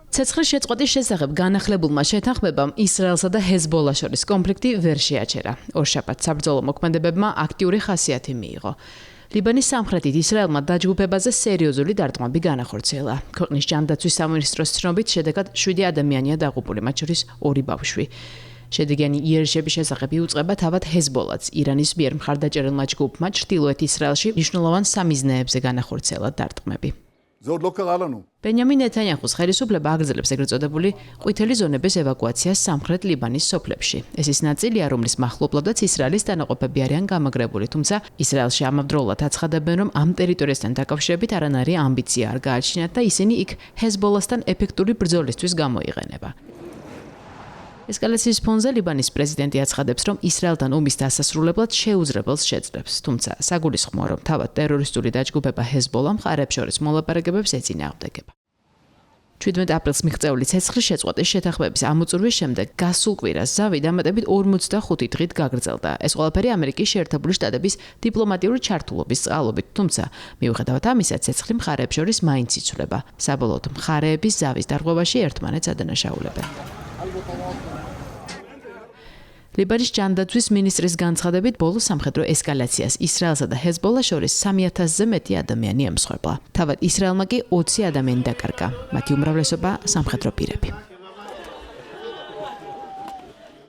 ცეცხლის შეწყვეტის შესახებ განახლებულმა შეთანხმებამ ისრაელსა და ჰეზბოლას შორის კონფლიქტი ვერ შეაჩერა. ორშაბათს საბრძოლო მოქმედებებმა აქტიური ხასიათი მიიღო. ლიბანის სამხრეთით ისრაელმა დაჯგუფებაზე სერიოზული დარტყმები განახორციელა. ქვეყნის ჯანდაცვის სამინისტროს ცნობით, შედეგად 7 ადამიანია დაღუპული, მათ შორის 2 ბავშვი. შედეგიანი იერიში შესახებ იუწყება თავად ჰეზბოლაც, ირანის მიერ მხარდაჭერილმა ჯგუფმა ჩრდილოეთ ისრაელში მნიშვნელოვან სამიზნეებზე განახორციელა დარტყმები. ბენიამინ ნეთანიაჰუს ხელისუფლება აგრძელებს ეგრეთ წოდებული ყვითელი ზონების ევაკუაციას სამხრეთ ლიბანის სოფლებში. ეს ის ნაწილია, რომლის მახლობლადაც ისრაელის დანაყოფები არიან გამაგრებული, თუმცა ისრაელში ამავდროულად აცხადებენ, რომ ამ ტერიტორიასთან დაკავშირებით არანაირი ამბიცია არ გააჩნიათ და ისინი იქ ჰეზბოლასთან ეფექტური ბრძოლისთვის გამოიყენება. ესკალაციის ფონზე ლიბანის პრეზიდენტი აცხადებს, რომ ისრაელთან ომის დასასრულებლად შეუძლებელს შეძლებს, თუმცა საგულისხმოა, რომ თავად ტერორისტული დაჯგუფება ჰეზბოლა მხარეებს შორის მოლაპარაკებებს ეწინააღმდეგება. 17 აპრილს მიღწეული ცეცხლის შეწყვეტის შეთანხმების ამოწურვის შემდეგ გასულ კვირას ზავი დამატებით 45 დღით გაგრძელდა. ეს ყველაფერი ამერიკის შეერთებული შტატების დიპლომატიური ჩართულობის წყალობით, თუმცა მიუხედავად ამისა, ცეცხლი მხარეებს შორის მაინც იცვლება. საბოლოოდ მხარეების ზავის დარღვევაში ერთმანეთს ადანაშაულებენ. ლიბანის ჯანდაცვის მინისტრის განცხადებით, ბოლო სამხედრო ესკალაციას ისრაელსა და ჰეზბოლას შორის 3000-ზე მეტი ადამიანი ემსხვერპლა. თავად ისრაელმა კი 20 ადამიანი დაკარგა. მათი უმრავლესობა სამხედრო პირები.